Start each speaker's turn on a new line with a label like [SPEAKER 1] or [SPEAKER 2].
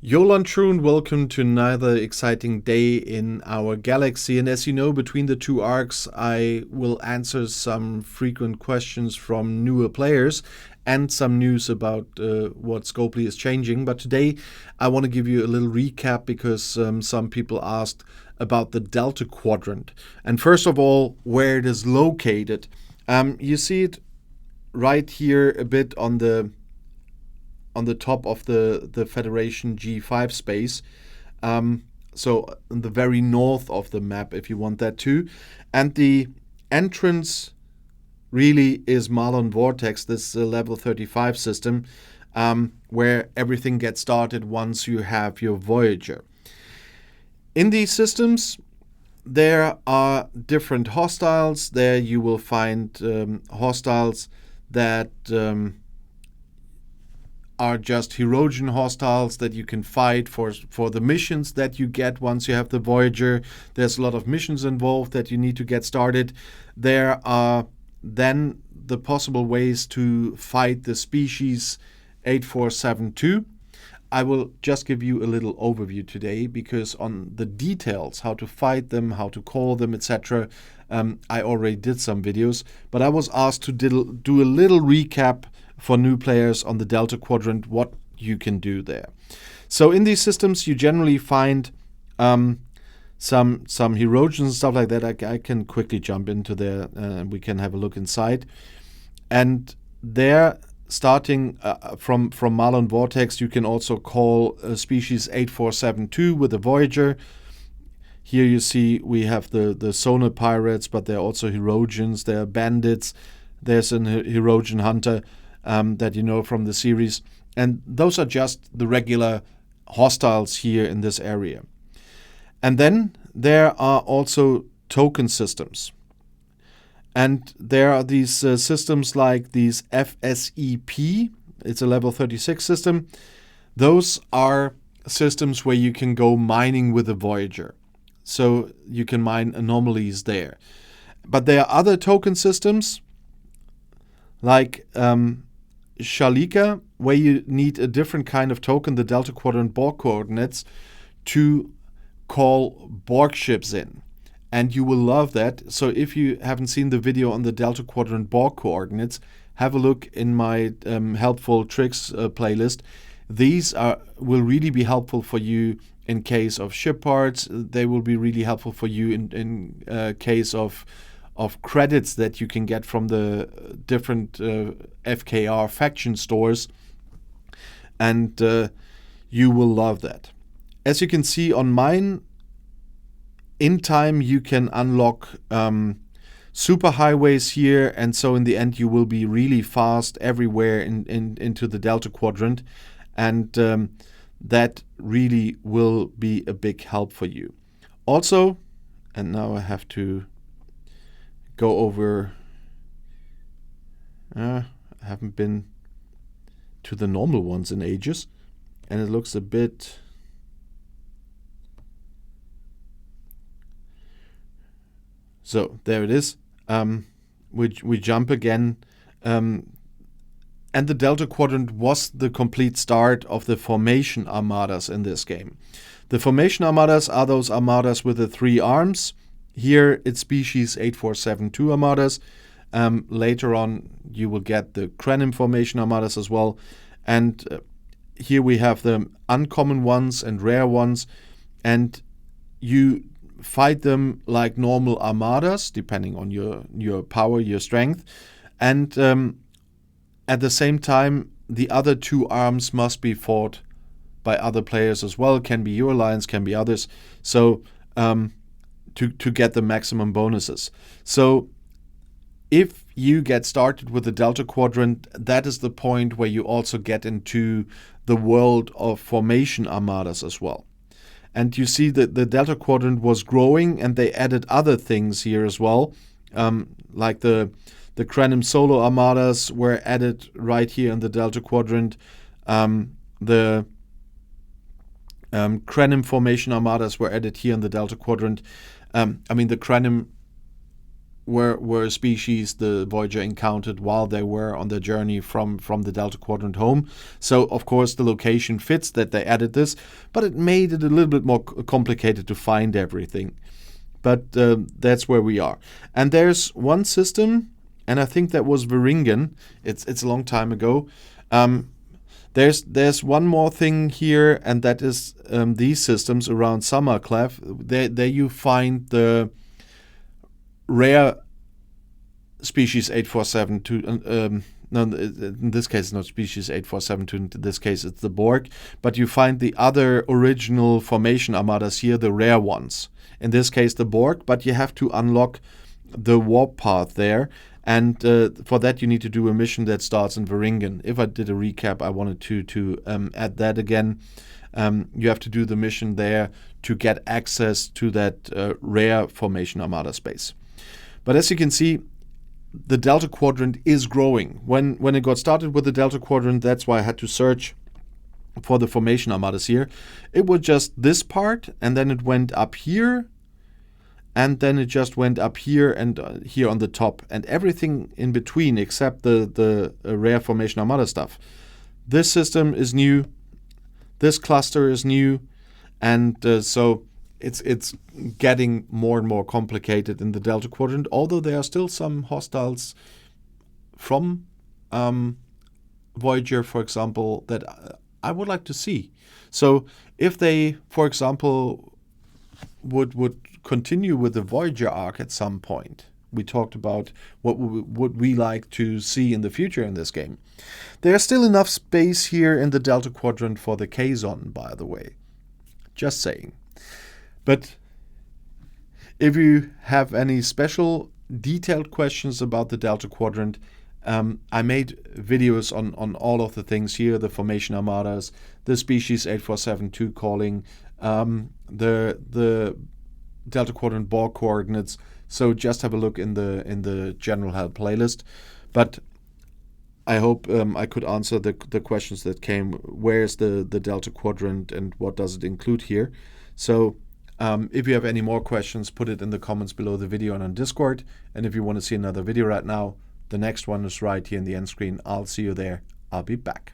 [SPEAKER 1] Jolan Trun, welcome to another exciting day in our galaxy. And as you know, between the two arcs, I will answer some frequent questions from newer players and some news about what Scopely is changing. But today I want to give you a little recap because some people asked about the Delta Quadrant. And first of all, where it is located. You see it right here a bit on the top of the Federation G5 space. So in the very north of the map, if you want that too. And the entrance really is Marlon Vortex, this level 35 system, where everything gets started once you have your Voyager. In these systems, there are different hostiles. There you will find hostiles that are just Herogen hostiles that you can fight for the missions that you get once you have the Voyager. There's a lot of missions involved that you need to get started. There are then the possible ways to fight the species 8472. I will just give you a little overview today because on the details, how to fight them, how to call them, etc., I already did some videos, but I was asked to do a little recap for new players on the Delta Quadrant, what you can do there. So in these systems, you generally find some Herogens and stuff like that. I can quickly jump into there and we can have a look inside. And there, starting from Marlon Vortex, you can also call species 8472 with a Voyager. Here you see we have the Sonar Pirates, but there are also Herogens, there are Bandits, there's an Herogen Hunter that you know from the series. And those are just the regular hostiles here in this area. And then there are also token systems. And there are these systems like these FSEP. It's a level 36 system. Those are systems where you can go mining with a Voyager. So you can mine anomalies there. But there are other token systems like Shalika, where you need a different kind of token, the Delta Quadrant Borg coordinates, to call Borg ships in. And you will love that. So if you haven't seen the video on the Delta Quadrant Borg coordinates, have a look in my helpful tricks playlist. These will really be helpful for you in case of ship parts. They will be really helpful for you in case of credits that you can get from the different FKR faction stores, and you will love that. As you can see on mine, in time you can unlock superhighways here, and so in the end you will be really fast everywhere into the Delta Quadrant, and that really will be a big help for you. Also, and now I have to go over. I haven't been to the normal ones in ages, and it looks a bit. So there it is. We jump again, and the Delta Quadrant was the complete start of the formation armadas in this game. The formation armadas are those armadas with the 3 arms. Here it's species 8472 armadas. Later on you will get the Krenim formation armadas as well. And here we have the uncommon ones and rare ones. And you fight them like normal armadas, depending on your power, your strength. And at the same time, the other 2 arms must be fought by other players as well. Can be your alliance, can be others. So to get the maximum bonuses. So if you get started with the Delta Quadrant, that is the point where you also get into the world of formation armadas as well. And you see that the Delta Quadrant was growing, and they added other things here as well, like the Krenim solo armadas were added right here in the Delta Quadrant. The Krenim formation armadas were added here in the Delta Quadrant. The Krenim were species the Voyager encountered while they were on their journey from the Delta Quadrant home. So of course the location fits that they added this, but it made it a little bit more complicated to find everything. But that's where we are. And there's one system, and I think that was Varingen. It's a long time ago. There's one more thing here, and that is these systems around Summerclef. There you find the rare species 8472. No, in this case, it's not species 8472. In this case, it's the Borg. But you find the other original formation armadas here, the rare ones. In this case, the Borg, but you have to unlock the warp path there. And for that, you need to do a mission that starts in Varingen. If I did a recap, I wanted to add that again. You have to do the mission there to get access to that rare formation armada space. But as you can see, the Delta Quadrant is growing. When it got started with the Delta Quadrant, that's why I had to search for the formation armadas here. It was just this part, and then it went up here, and then it just went up here and here on the top, and everything in between except the rare formation armada stuff. This system is new, this cluster is new, and so it's getting more and more complicated in the Delta Quadrant, although there are still some hostiles from Voyager, for example, that I would like to see. So if they, for example, would continue with the Voyager arc at some point, we talked about what would we like to see in the future in this game. There's still enough space here in the Delta Quadrant for the Kazon, by the way. Just saying. But if you have any special detailed questions about the Delta Quadrant, I made videos on all of the things here, the formation armadas, the species 8472 calling, the Delta Quadrant Borg coordinates. So just have a look in the general help playlist. But I hope I could answer the questions that came. Where's the Delta Quadrant and what does it include here? So if you have any more questions, put it in the comments below the video and on Discord. And if you want to see another video right now, the next one is right here in the end screen. I'll see you there. I'll be back.